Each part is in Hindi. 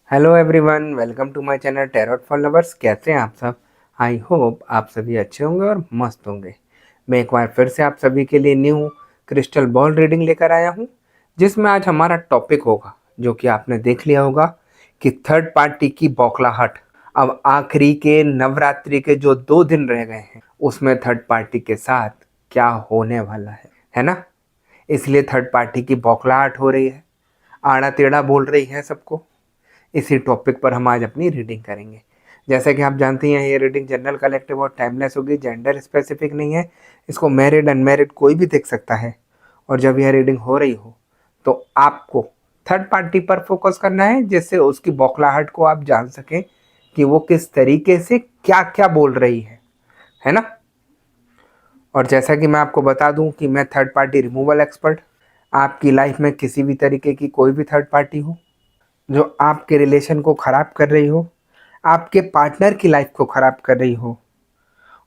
Hello everyone, welcome to my channel tarot for lovers. कैसे हैं आप सब? आई होप आप सभी अच्छे होंगे और मस्त होंगे। मैं एक बार फिर से आप सभी के लिए न्यू क्रिस्टल बॉल रीडिंग लेकर आया हूं, जिसमें आज हमारा टॉपिक होगा जो कि आपने देख लिया होगा कि थर्ड पार्टी की बौखलाहट। अब आखिरी के नवरात्रि के जो 2 दिन रह गए हैं उसमें थर्ड पार्टी के साथ क्या होने वाला है ना? इसलिए थर्ड पार्टी की बौखलाहट हो रही है, आड़ा टेढ़ा बोल रही है सबको। इसी टॉपिक पर हम आज अपनी रीडिंग करेंगे। जैसा कि आप जानते हैं, ये रीडिंग जनरल कलेक्टिव और टाइमलेस होगी, जेंडर स्पेसिफिक नहीं है। इसको मैरिड अनमैरिड कोई भी देख सकता है। और जब यह रीडिंग हो रही हो तो आपको थर्ड पार्टी पर फोकस करना है, जिससे उसकी बौखलाहट को आप जान सकें कि वो किस तरीके से क्या क्या बोल रही है ना? और जैसा कि मैं आपको बता दूं कि मैं थर्ड पार्टी रिमूवल एक्सपर्ट। आपकी लाइफ में किसी भी तरीके की कोई भी थर्ड पार्टी हो जो आपके रिलेशन को ख़राब कर रही हो, आपके पार्टनर की लाइफ को ख़राब कर रही हो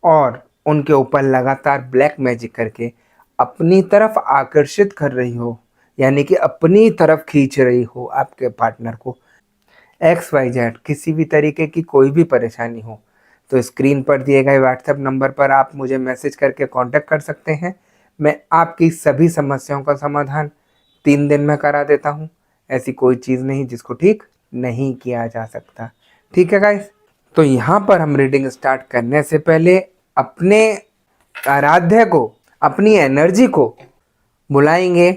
और उनके ऊपर लगातार ब्लैक मैजिक करके अपनी तरफ आकर्षित कर रही हो, यानी कि अपनी तरफ खींच रही हो आपके पार्टनर को, एक्स वाई जेड किसी भी तरीके की कोई भी परेशानी हो, तो स्क्रीन पर दिए गए व्हाट्सएप नंबर पर आप मुझे मैसेज करके कांटेक्ट कर सकते हैं। मैं आपकी सभी समस्याओं का समाधान 3 दिन में करा देता हूँ। ऐसी कोई चीज़ नहीं जिसको ठीक नहीं किया जा सकता। ठीक है गाइस? तो यहाँ पर हम रीडिंग स्टार्ट करने से पहले अपने आराध्य को, अपनी एनर्जी को बुलाएंगे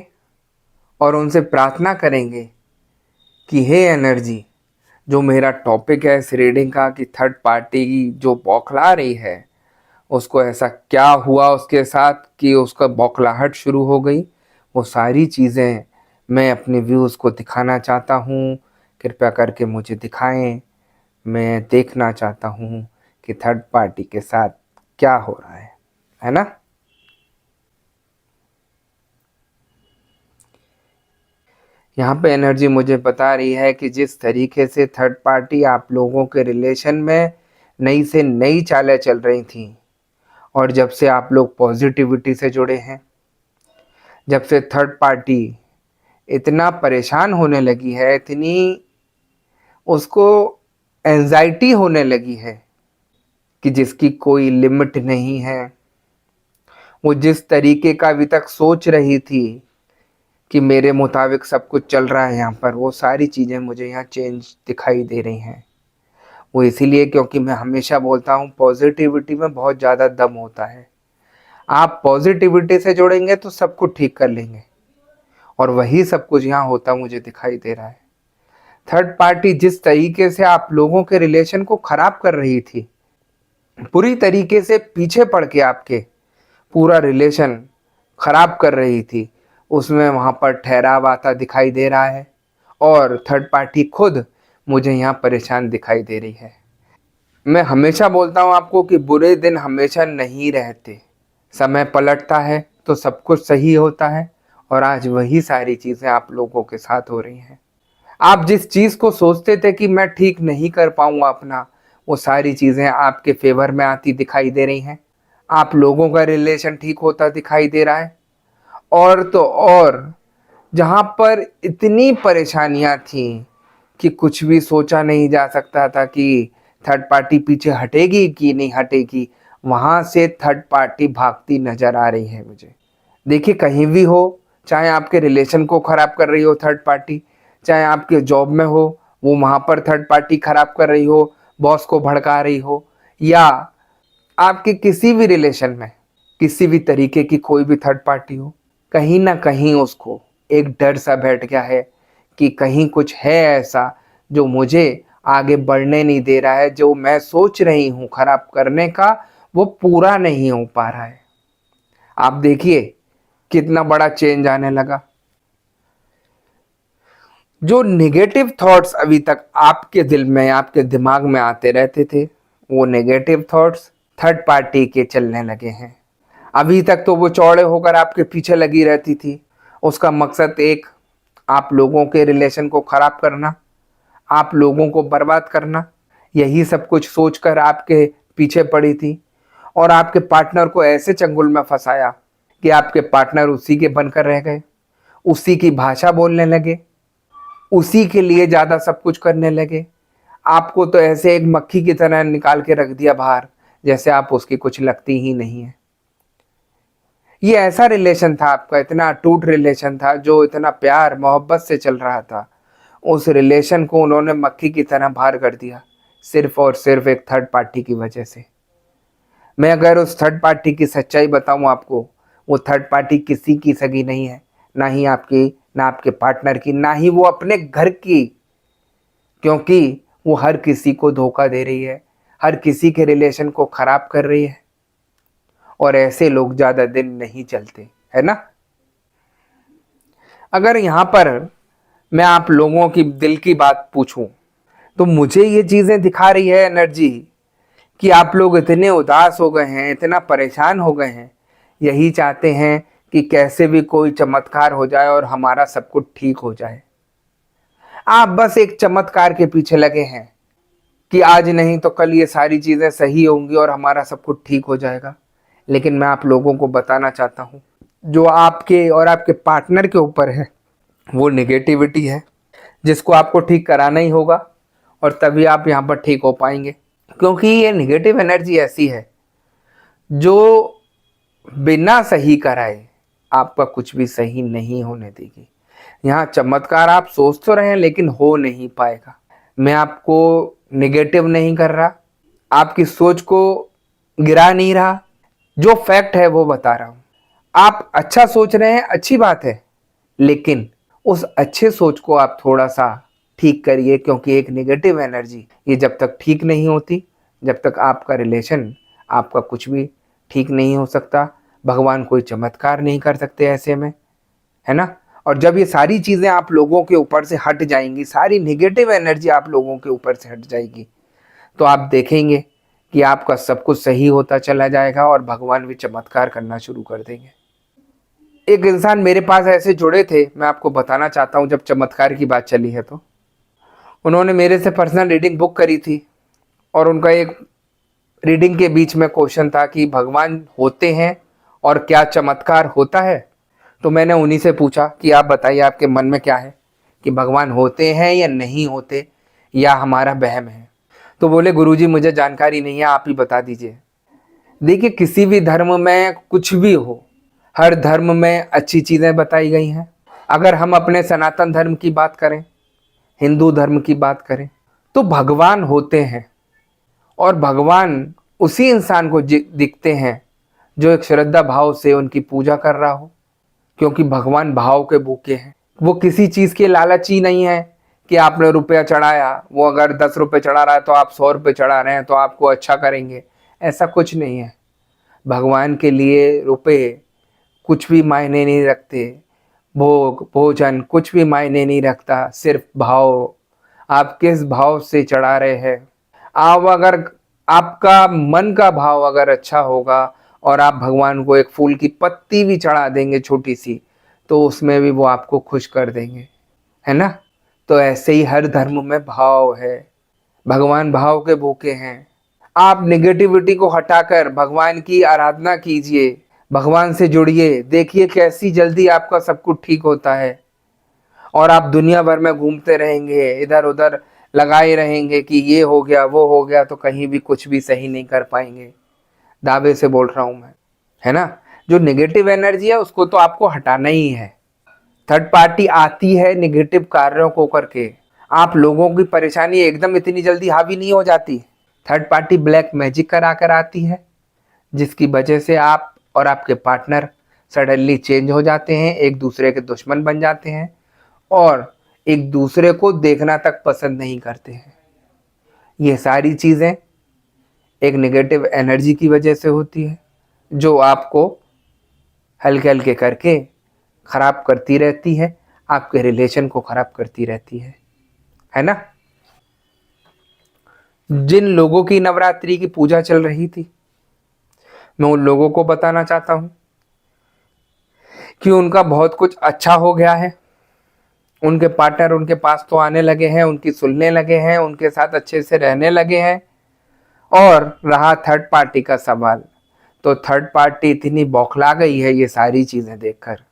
और उनसे प्रार्थना करेंगे कि हे एनर्जी, जो मेरा टॉपिक है इस रीडिंग का कि थर्ड पार्टी की जो बौखला रही है, उसको ऐसा क्या हुआ उसके साथ कि उसका बौखलाहट शुरू हो गई, वो सारी चीज़ें मैं अपने व्यूज़ को दिखाना चाहता हूँ। कृपया करके मुझे दिखाएं। मैं देखना चाहता हूँ कि थर्ड पार्टी के साथ क्या हो रहा है ना? यहाँ पे एनर्जी मुझे बता रही है कि जिस तरीके से थर्ड पार्टी आप लोगों के रिलेशन में नई से नई चालें चल रही थी, और जब से आप लोग पॉजिटिविटी से जुड़े हैं, जब से थर्ड पार्टी इतना परेशान होने लगी है, इतनी उसको एंजाइटी होने लगी है कि जिसकी कोई लिमिट नहीं है। वो जिस तरीके का अभी तक सोच रही थी कि मेरे मुताबिक सब कुछ चल रहा है यहाँ पर, वो सारी चीज़ें मुझे यहाँ चेंज दिखाई दे रही हैं। वो इसीलिए क्योंकि मैं हमेशा बोलता हूँ पॉजिटिविटी में बहुत ज़्यादा दम होता है। आप पॉजिटिविटी से जुड़ेंगे तो सब कुछ ठीक कर लेंगे, और वही सब कुछ यहाँ होता मुझे दिखाई दे रहा है। थर्ड पार्टी जिस तरीके से आप लोगों के रिलेशन को ख़राब कर रही थी, पूरी तरीके से पीछे पड़ के आपके पूरा रिलेशन ख़राब कर रही थी, उसमें वहाँ पर ठहराव आता दिखाई दे रहा है। और थर्ड पार्टी खुद मुझे यहाँ परेशान दिखाई दे रही है। मैं हमेशा बोलता हूँ आपको कि बुरे दिन हमेशा नहीं रहते, समय पलटता है तो सब कुछ सही होता है। और आज वही सारी चीज़ें आप लोगों के साथ हो रही हैं। आप जिस चीज़ को सोचते थे कि मैं ठीक नहीं कर पाऊंगा अपना, वो सारी चीज़ें आपके फेवर में आती दिखाई दे रही हैं। आप लोगों का रिलेशन ठीक होता दिखाई दे रहा है। और तो और, जहाँ पर इतनी परेशानियाँ थी कि कुछ भी सोचा नहीं जा सकता था कि थर्ड पार्टी पीछे हटेगी कि नहीं हटेगी, वहाँ से थर्ड पार्टी भागती नज़र आ रही है मुझे। देखिए, कहीं भी हो, चाहे आपके रिलेशन को ख़राब कर रही हो थर्ड पार्टी, चाहे आपके जॉब में हो, वो वहाँ पर थर्ड पार्टी ख़राब कर रही हो, बॉस को भड़का रही हो, या आपके किसी भी रिलेशन में किसी भी तरीके की कोई भी थर्ड पार्टी हो, कहीं ना कहीं उसको एक डर सा बैठ गया है कि कहीं कुछ है ऐसा जो मुझे आगे बढ़ने नहीं दे रहा है, जो मैं सोच रही हूँ खराब करने का वो पूरा नहीं हो पा रहा है। आप देखिए कितना बड़ा चेंज आने लगा। जो नेगेटिव थॉट्स अभी तक आपके दिल में, आपके दिमाग में आते रहते थे, वो नेगेटिव थॉट्स थर्ड पार्टी के चलने लगे हैं। अभी तक तो वो चौड़े होकर आपके पीछे लगी रहती थी। उसका मकसद एक, आप लोगों के रिलेशन को ख़राब करना, आप लोगों को बर्बाद करना, यही सब कुछ सोचकर आपके पीछे पड़ी थी। और आपके पार्टनर को ऐसे चंगुल में फंसाया कि आपके पार्टनर उसी के बनकर रह गए, उसी की भाषा बोलने लगे, उसी के लिए ज़्यादा सब कुछ करने लगे। आपको तो ऐसे एक मक्खी की तरह निकाल के रख दिया बाहर, जैसे आप उसकी कुछ लगती ही नहीं है। ये ऐसा रिलेशन था आपका, इतना अटूट रिलेशन था, जो इतना प्यार मोहब्बत से चल रहा था, उस रिलेशन को उन्होंने मक्खी की तरह बाहर कर दिया, सिर्फ और सिर्फ एक थर्ड पार्टी की वजह से। मैं अगर उस थर्ड पार्टी की सच्चाई बताऊं आपको, वो थर्ड पार्टी किसी की सगी नहीं है, ना ही आपकी, ना आपके पार्टनर की, ना ही वो अपने घर की, क्योंकि वो हर किसी को धोखा दे रही है, हर किसी के रिलेशन को खराब कर रही है, और ऐसे लोग ज़्यादा दिन नहीं चलते, है ना। अगर यहाँ पर मैं आप लोगों की दिल की बात पूछूं, तो मुझे ये चीज़ें दिखा रही है एनर्जी कि आप लोग इतने उदास हो गए हैं, इतना परेशान हो गए हैं, यही चाहते हैं कि कैसे भी कोई चमत्कार हो जाए और हमारा सब कुछ ठीक हो जाए। आप बस एक चमत्कार के पीछे लगे हैं कि आज नहीं तो कल ये सारी चीज़ें सही होंगी और हमारा सब कुछ ठीक हो जाएगा। लेकिन मैं आप लोगों को बताना चाहता हूँ, जो आपके और आपके पार्टनर के ऊपर है वो नेगेटिविटी है, जिसको आपको ठीक कराना ही होगा, और तभी आप यहाँ पर ठीक हो पाएंगे। क्योंकि ये नेगेटिव एनर्जी ऐसी है जो बिना सही कराए आपका कुछ भी सही नहीं होने देगी। यहाँ चमत्कार आप सोच तो रहे हैं लेकिन हो नहीं पाएगा। मैं आपको नेगेटिव नहीं कर रहा, आपकी सोच को गिरा नहीं रहा, जो फैक्ट है वो बता रहा हूँ। आप अच्छा सोच रहे हैं, अच्छी बात है, लेकिन उस अच्छे सोच को आप थोड़ा सा ठीक करिए, क्योंकि एक नेगेटिव एनर्जी ये जब तक ठीक नहीं होती, जब तक आपका रिलेशन, आपका कुछ भी ठीक नहीं हो सकता। भगवान कोई चमत्कार नहीं कर सकते ऐसे में, है ना। और जब ये सारी चीज़ें आप लोगों के ऊपर से हट जाएंगी, सारी नेगेटिव एनर्जी आप लोगों के ऊपर से हट जाएगी, तो आप देखेंगे कि आपका सब कुछ सही होता चला जाएगा और भगवान भी चमत्कार करना शुरू कर देंगे। एक इंसान मेरे पास ऐसे जुड़े थे, मैं आपको बताना चाहता हूँ, जब चमत्कार की बात चली है तो उन्होंने मेरे से पर्सनल रीडिंग बुक करी थी, और उनका एक रीडिंग के बीच में क्वेश्चन था कि भगवान होते हैं और क्या चमत्कार होता है। तो मैंने उन्हीं से पूछा कि आप बताइए आपके मन में क्या है, कि भगवान होते हैं या नहीं होते, या हमारा वहम है। तो बोले गुरुजी मुझे जानकारी नहीं है, आप ही बता दीजिए। देखिए किसी भी धर्म में कुछ भी हो, हर धर्म में अच्छी चीज़ें बताई गई हैं। अगर हम अपने सनातन धर्म की बात करें, हिंदू धर्म की बात करें, तो भगवान होते हैं, और भगवान उसी इंसान को दिखते हैं जो एक श्रद्धा भाव से उनकी पूजा कर रहा हो, क्योंकि भगवान भाव के भूखे हैं। वो किसी चीज़ के लालची नहीं है कि आपने रुपया चढ़ाया, वो अगर 10 रुपये चढ़ा रहा है तो आप 100 रुपये चढ़ा रहे हैं तो आपको अच्छा करेंगे, ऐसा कुछ नहीं है। भगवान के लिए रुपए कुछ भी मायने नहीं रखते, भोग भोजन कुछ भी मायने नहीं रखता, सिर्फ भाव, आप किस भाव से चढ़ा रहे हैं। आप अगर आपका मन का भाव अगर अच्छा होगा और आप भगवान को एक फूल की पत्ती भी चढ़ा देंगे छोटी सी, तो उसमें भी वो आपको खुश कर देंगे, है ना। तो ऐसे ही हर धर्म में भाव है, भगवान भाव के भूखे हैं। आप नेगेटिविटी को हटाकर भगवान की आराधना कीजिए, भगवान से जुड़िए, देखिए कैसी जल्दी आपका सब कुछ ठीक होता है। और आप दुनिया भर में घूमते रहेंगे, इधर उधर लगाए रहेंगे कि ये हो गया वो हो गया, तो कहीं भी कुछ भी सही नहीं कर पाएंगे, दावे से बोल रहा हूँ मैं, है ना। जो नेगेटिव एनर्जी है उसको तो आपको हटाना ही है। थर्ड पार्टी आती है नेगेटिव कार्यों को करके, आप लोगों की परेशानी एकदम इतनी जल्दी हावी नहीं हो जाती। थर्ड पार्टी ब्लैक मैजिक करा कर आती है, जिसकी वजह से आप और आपके पार्टनर सडनली चेंज हो जाते हैं, एक दूसरे के दुश्मन बन जाते हैं, और एक दूसरे को देखना तक पसंद नहीं करते हैं। ये सारी चीज़ें एक नेगेटिव एनर्जी की वजह से होती है, जो आपको हल्के हल्के करके ख़राब करती रहती है, आपके रिलेशन को ख़राब करती रहती है ना। जिन लोगों की नवरात्रि की पूजा चल रही थी, मैं उन लोगों को बताना चाहता हूँ कि उनका बहुत कुछ अच्छा हो गया है। उनके पार्टनर उनके पास तो आने लगे हैं, उनकी सुनने लगे हैं, उनके साथ अच्छे से रहने लगे हैं। और रहा थर्ड पार्टी का सवाल, तो थर्ड पार्टी इतनी बौखला गई है ये सारी चीज़ें देखकर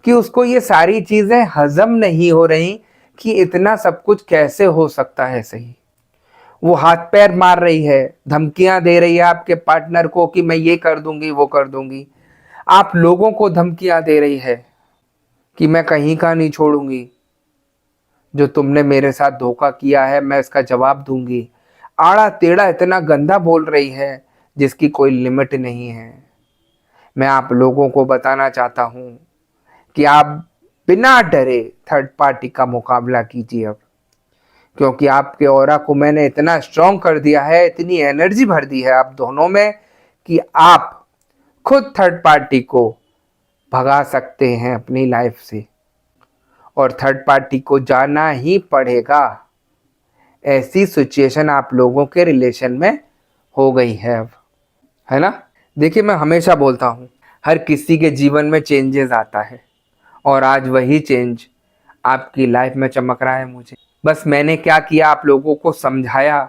कि उसको ये सारी चीज़ें हजम नहीं हो रही कि इतना सब कुछ कैसे हो सकता है सही। वो हाथ पैर मार रही है, धमकियां दे रही है आपके पार्टनर को कि मैं ये कर दूंगी वो कर दूंगी। आप लोगों को धमकियां दे रही है कि मैं कहीं का नहीं छोड़ूंगी, जो तुमने मेरे साथ धोखा किया है मैं इसका जवाब दूंगी। आड़ा टेढ़ा इतना गंदा बोल रही है जिसकी कोई लिमिट नहीं है। मैं आप लोगों को बताना चाहता हूं कि आप बिना डरे थर्ड पार्टी का मुकाबला कीजिए अब, क्योंकि आपके ऑरा को मैंने इतना स्ट्रांग कर दिया है, इतनी एनर्जी भर दी है आप दोनों में कि आप खुद थर्ड पार्टी को भगा सकते हैं अपनी लाइफ से, और थर्ड पार्टी को जाना ही पड़ेगा। ऐसी सिचुएशन आप लोगों के रिलेशन में हो गई है अब, है ना। देखिए, मैं हमेशा बोलता हूँ हर किसी के जीवन में चेंजेस आता है, और आज वही चेंज आपकी लाइफ में चमक रहा है। मुझे बस मैंने क्या किया, आप लोगों को समझाया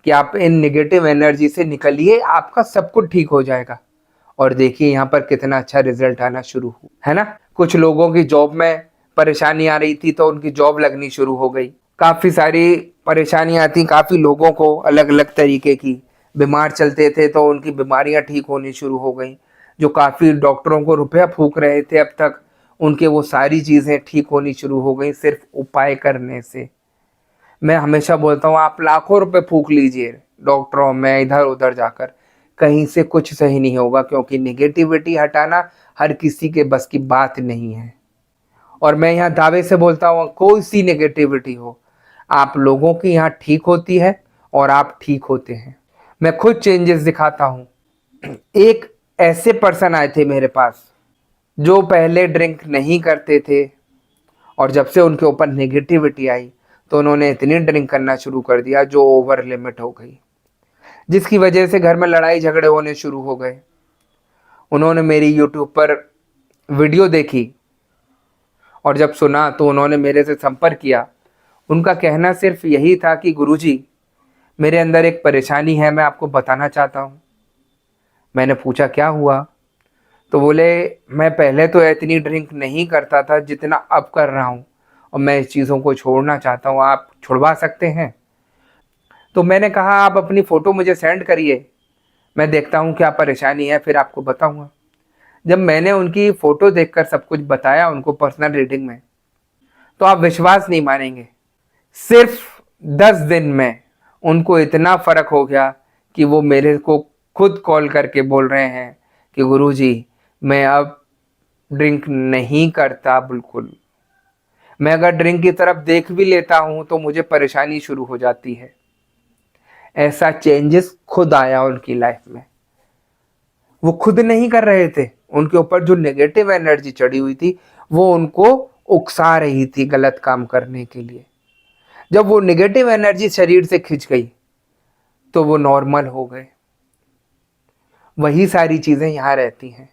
कि आप इन नेगेटिव एनर्जी से निकलिए, आपका सब कुछ ठीक हो जाएगा। और देखिए यहाँ पर कितना अच्छा रिजल्ट आना शुरू हुआ, है ना। कुछ लोगों की जॉब में परेशानी आ रही थी तो उनकी जॉब लगनी शुरू हो गई। काफ़ी सारी परेशानियाँ आती, काफ़ी लोगों को अलग अलग तरीके की बीमार चलते थे तो उनकी बीमारियाँ ठीक होनी शुरू हो गई। जो काफ़ी डॉक्टरों को रुपया फूक रहे थे अब तक, उनके वो सारी चीज़ें ठीक होनी शुरू हो गई सिर्फ उपाय करने से। मैं हमेशा बोलता हूँ आप लाखों रुपए फूक लीजिए डॉक्टरों में इधर उधर जाकर, कहीं से कुछ सही नहीं होगा, क्योंकि निगेटिविटी हटाना हर किसी के बस की बात नहीं है। और मैं यहाँ दावे से बोलता हूँ कोई सी नेगेटिविटी हो, आप लोगों की यहाँ ठीक होती है और आप ठीक होते हैं। मैं खुद चेंजेस दिखाता हूँ। एक ऐसे पर्सन आए थे मेरे पास जो पहले ड्रिंक नहीं करते थे, और जब से उनके ऊपर नेगेटिविटी आई तो उन्होंने इतनी ड्रिंक करना शुरू कर दिया जो ओवर लिमिट हो गई, जिसकी वजह से घर में लड़ाई झगड़े होने शुरू हो गए। उन्होंने मेरी यूट्यूब पर वीडियो देखी और जब सुना तो उन्होंने मेरे से संपर्क किया। उनका कहना सिर्फ यही था कि गुरुजी, मेरे अंदर एक परेशानी है, मैं आपको बताना चाहता हूँ। मैंने पूछा क्या हुआ, तो बोले मैं पहले तो इतनी ड्रिंक नहीं करता था जितना अब कर रहा हूँ, और मैं इस चीज़ों को छोड़ना चाहता हूँ, आप छुड़वा सकते हैं। तो मैंने कहा आप अपनी फ़ोटो मुझे सेंड करिए, मैं देखता हूँ क्या परेशानी है, फिर आपको बताऊँगा। जब मैंने उनकी फ़ोटो देखकर सब कुछ बताया उनको पर्सनल रीडिंग में, तो आप विश्वास नहीं मानेंगे, सिर्फ 10 दिन में उनको इतना फ़र्क हो गया कि वो मेरे को खुद कॉल करके बोल रहे हैं कि गुरुजी, मैं अब ड्रिंक नहीं करता बिल्कुल। मैं अगर ड्रिंक की तरफ देख भी लेता हूँ तो मुझे परेशानी शुरू हो जाती है। ऐसा चेंजेस खुद आया उनकी लाइफ में। वो खुद नहीं कर रहे थे, उनके ऊपर जो नेगेटिव एनर्जी चढ़ी हुई थी वो उनको उकसा रही थी गलत काम करने के लिए। जब वो नेगेटिव एनर्जी शरीर से खिंच गई तो वो नॉर्मल हो गए। वही सारी चीजें यहाँ रहती हैं।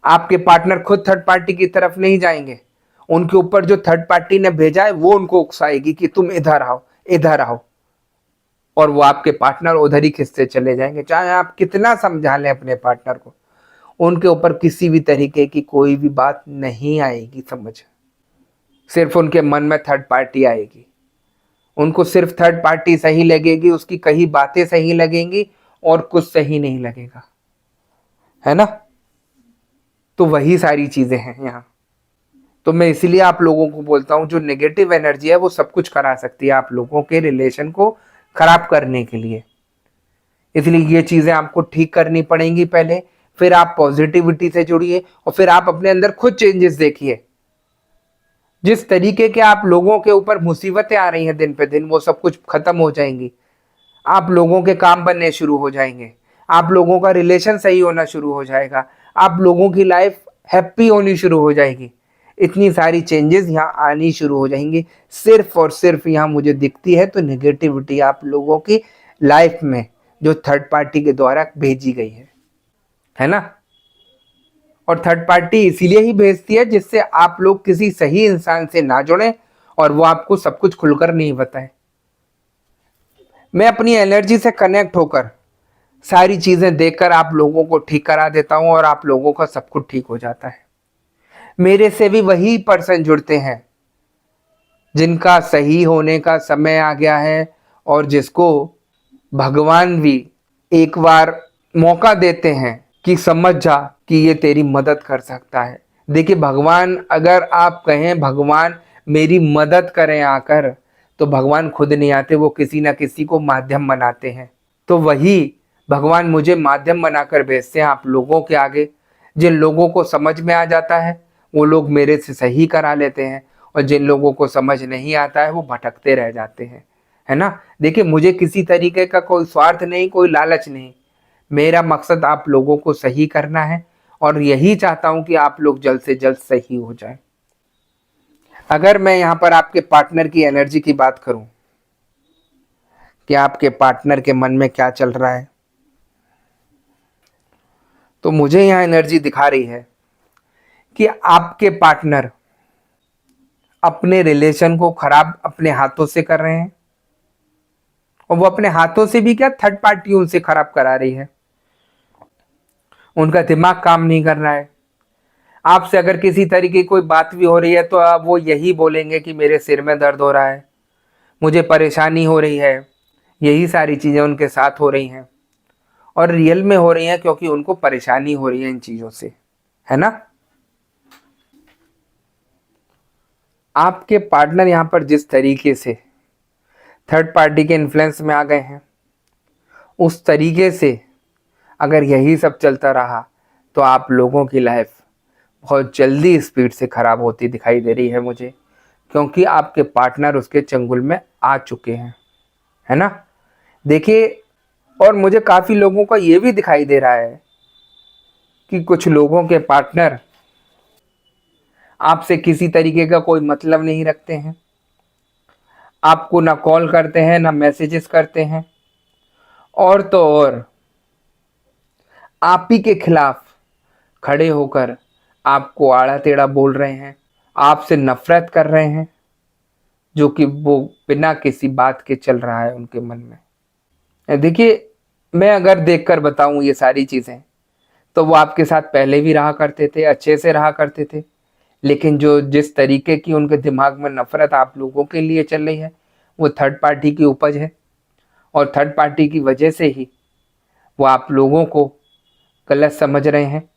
आपके पार्टनर खुद थर्ड पार्टी की तरफ नहीं जाएंगे, उनके ऊपर जो थर्ड पार्टी ने भेजा है वो उनको उकसाएगी कि तुम इधर आओ इधर आओ, और वो आपके पार्टनर उधर ही खिसते चले जाएंगे। चाहे आप कितना समझा लें अपने पार्टनर को, उनके ऊपर किसी भी तरीके की कोई भी बात नहीं आएगी समझ। सिर्फ उनके मन में थर्ड पार्टी आएगी, उनको सिर्फ थर्ड पार्टी सही लगेगी, उसकी कही बातें सही लगेंगी और कुछ सही नहीं लगेगा, है ना। तो वही सारी चीजें हैं यहाँ। तो मैं इसलिए आप लोगों को बोलता हूँ जो नेगेटिव एनर्जी है वो सब कुछ करा सकती है आप लोगों के रिलेशन को खराब करने के लिए। इसलिए ये चीजें आपको ठीक करनी पड़ेंगी पहले, फिर आप पॉजिटिविटी से जुड़िए और फिर आप अपने अंदर खुद चेंजेस देखिए। जिस तरीके के आप लोगों के ऊपर मुसीबतें आ रही हैं दिन पे दिन, वो सब कुछ खत्म हो जाएंगी। आप लोगों के काम बनने शुरू हो जाएंगे, आप लोगों का रिलेशन सही होना शुरू हो जाएगा, आप लोगों की लाइफ हैप्पी होनी शुरू हो जाएगी। इतनी सारी चेंजेस यहाँ आनी शुरू हो जाएंगी, सिर्फ और सिर्फ यहाँ मुझे दिखती है तो नेगेटिविटी आप लोगों की लाइफ में जो थर्ड पार्टी के द्वारा भेजी गई है ना। और थर्ड पार्टी इसीलिए ही भेजती है जिससे आप लोग किसी सही इंसान से ना जुड़ें और वो आपको सब कुछ खुलकर नहीं बताए। मैं अपनी एनर्जी से कनेक्ट होकर सारी चीजें देखकर आप लोगों को ठीक करा देता हूं और आप लोगों का सब कुछ ठीक हो जाता है। मेरे से भी वही पर्सन जुड़ते हैं जिनका सही होने का समय आ गया है और जिसको भगवान भी एक बार मौका देते हैं कि समझ जा कि ये तेरी मदद कर सकता है। देखिए भगवान, अगर आप कहें भगवान मेरी मदद करें आकर, तो भगवान खुद नहीं आते, वो किसी ना किसी को माध्यम बनाते हैं। तो वही भगवान मुझे माध्यम बनाकर भेजते हैं आप लोगों के आगे। जिन लोगों को समझ में आ जाता है वो लोग मेरे से सही करा लेते हैं, और जिन लोगों को समझ नहीं आता है वो भटकते रह जाते हैं, है ना। देखिए मुझे किसी तरीके का कोई स्वार्थ नहीं, कोई लालच नहीं। मेरा मकसद आप लोगों को सही करना है, और यही चाहता हूं कि आप लोग जल्द से जल्द सही हो जाएं। अगर मैं यहाँ पर आपके पार्टनर की एनर्जी की बात करूं कि आपके पार्टनर के मन में क्या चल रहा है, तो मुझे यहाँ एनर्जी दिखा रही है कि आपके पार्टनर अपने रिलेशन को खराब अपने हाथों से कर रहे हैं, और वो अपने हाथों से भी क्या, थर्ड पार्टी उनसे खराब करा रही है। उनका दिमाग काम नहीं कर रहा है। आपसे अगर किसी तरीके की कोई बात भी हो रही है तो आप वो यही बोलेंगे कि मेरे सिर में दर्द हो रहा है, मुझे परेशानी हो रही है। यही सारी चीज़ें उनके साथ हो रही हैं, और रियल में हो रही हैं, क्योंकि उनको परेशानी हो रही है इन चीज़ों से, है ना। आपके पार्टनर यहाँ पर जिस तरीके से थर्ड पार्टी के इन्फ्लुएंस में आ गए हैं, उस तरीके से अगर यही सब चलता रहा तो आप लोगों की लाइफ बहुत जल्दी स्पीड से ख़राब होती दिखाई दे रही है मुझे, क्योंकि आपके पार्टनर उसके चंगुल में आ चुके हैं, है ना। देखिए, और मुझे काफ़ी लोगों का ये भी दिखाई दे रहा है कि कुछ लोगों के पार्टनर आपसे किसी तरीके का कोई मतलब नहीं रखते हैं, आपको ना कॉल करते हैं ना मैसेजेस करते हैं, और तो और आप ही के खिलाफ खड़े होकर आपको आड़ा टेढ़ा बोल रहे हैं, आपसे नफरत कर रहे हैं, जो कि वो बिना किसी बात के चल रहा है उनके मन में। देखिए, मैं अगर देखकर बताऊं ये सारी चीज़ें, तो वो आपके साथ पहले भी रहा करते थे, अच्छे से रहा करते थे, लेकिन जो जिस तरीके की उनके दिमाग में नफरत आप लोगों के लिए चल रही है, वो थर्ड पार्टी की उपज है, और थर्ड पार्टी की वजह से ही वो आप लोगों को गलत समझ रहे हैं,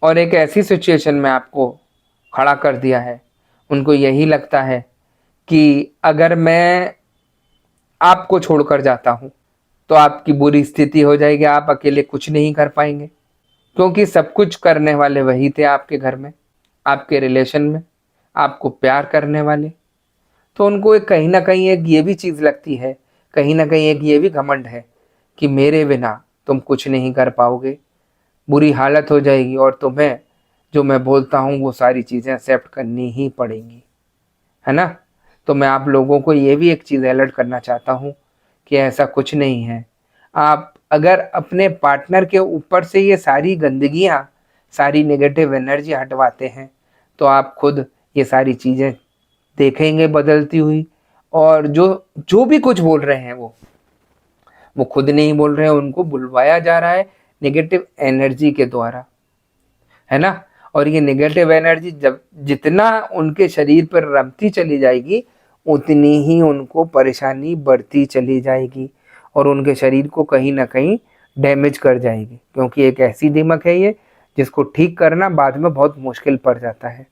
और एक ऐसी सिचुएशन में आपको खड़ा कर दिया है। उनको यही लगता है कि अगर मैं आपको छोड़कर जाता हूँ तो आपकी बुरी स्थिति हो जाएगी, आप अकेले कुछ नहीं कर पाएंगे, क्योंकि सब कुछ करने वाले वही थे आपके घर में, आपके रिलेशन में, आपको प्यार करने वाले। तो उनको एक कहीं ना कहीं एक ये भी चीज़ लगती है, कहीं ना कहीं एक ये भी घमंड है कि मेरे बिना तुम कुछ नहीं कर पाओगे, बुरी हालत हो जाएगी, और तुम्हें जो मैं बोलता हूँ वो सारी चीज़ें एक्सेप्ट करनी ही पड़ेंगी, है ना। तो मैं आप लोगों को ये भी एक चीज़ अलर्ट करना चाहता हूँ कि ऐसा कुछ नहीं है। आप अगर अपने पार्टनर के ऊपर से ये सारी गंदगियाँ, सारी नेगेटिव एनर्जी हटवाते हैं, तो आप खुद ये सारी चीज़ें देखेंगे बदलती हुई, और जो जो भी कुछ बोल रहे हैं वो खुद नहीं बोल रहे हैं, उनको बुलवाया जा रहा है नेगेटिव एनर्जी के द्वारा, है ना। और ये नेगेटिव एनर्जी जब जितना उनके शरीर पर रमती चली जाएगी, उतनी ही उनको परेशानी बढ़ती चली जाएगी, और उनके शरीर को कहीं ना कहीं डैमेज कर जाएगी, क्योंकि एक ऐसी दिमक है ये जिसको ठीक करना बाद में बहुत मुश्किल पड़ जाता है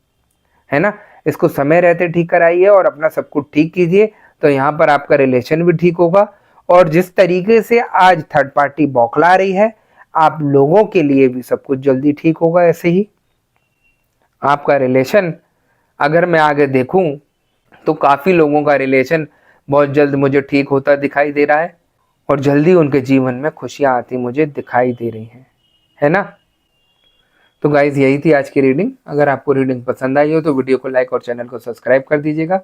ना। इसको समय रहते ठीक कराइए और अपना सब कुछ ठीक कीजिए, तो यहाँ पर आपका रिलेशन भी ठीक होगा। और जिस तरीके से आज थर्ड पार्टी बौखला रही है, आप लोगों के लिए भी सब कुछ जल्दी ठीक होगा। ऐसे ही आपका रिलेशन, अगर मैं आगे देखूं तो काफ़ी लोगों का रिलेशन बहुत जल्द मुझे ठीक होता दिखाई दे रहा है, और जल्दी उनके जीवन में खुशियाँ आती मुझे दिखाई दे रही हैं, है ना। तो गाइज़, यही थी आज की रीडिंग। अगर आपको रीडिंग पसंद आई हो तो वीडियो को लाइक और चैनल को सब्सक्राइब कर दीजिएगा,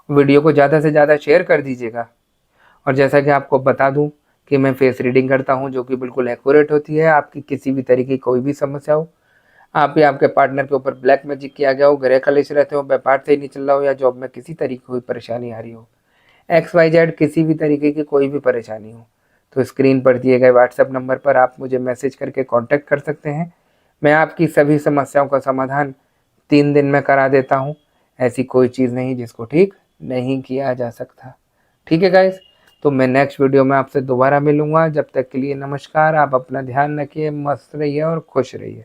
वीडियो को ज़्यादा से ज़्यादा शेयर कर दीजिएगा। और जैसा कि आपको बता दूं कि मैं फेस रीडिंग करता हूं, जो कि बिल्कुल एक्यूरेट होती है। आपकी किसी भी तरीके की कोई भी समस्या हो, आप या आपके पार्टनर के ऊपर ब्लैक मैजिक किया गया हो, ग्रह कलेश रहते हो, व्यापार सही नहीं चल रहा हो, या जॉब में किसी तरीके की कोई परेशानी आ रही हो, XYZ किसी भी तरीके की कोई भी परेशानी हो, तो स्क्रीन पर दिए गए व्हाट्सएप नंबर पर आप मुझे मैसेज करके कॉन्टैक्ट कर सकते हैं। मैं आपकी सभी समस्याओं का समाधान 3 दिन में करा देता हूँ। ऐसी कोई चीज़ नहीं जिसको ठीक नहीं किया जा सकता। ठीक है गाइस, तो मैं नेक्स्ट वीडियो में आपसे दोबारा मिलूँगा। जब तक के लिए नमस्कार। आप अपना ध्यान रखिए, मस्त रहिए और खुश रहिए।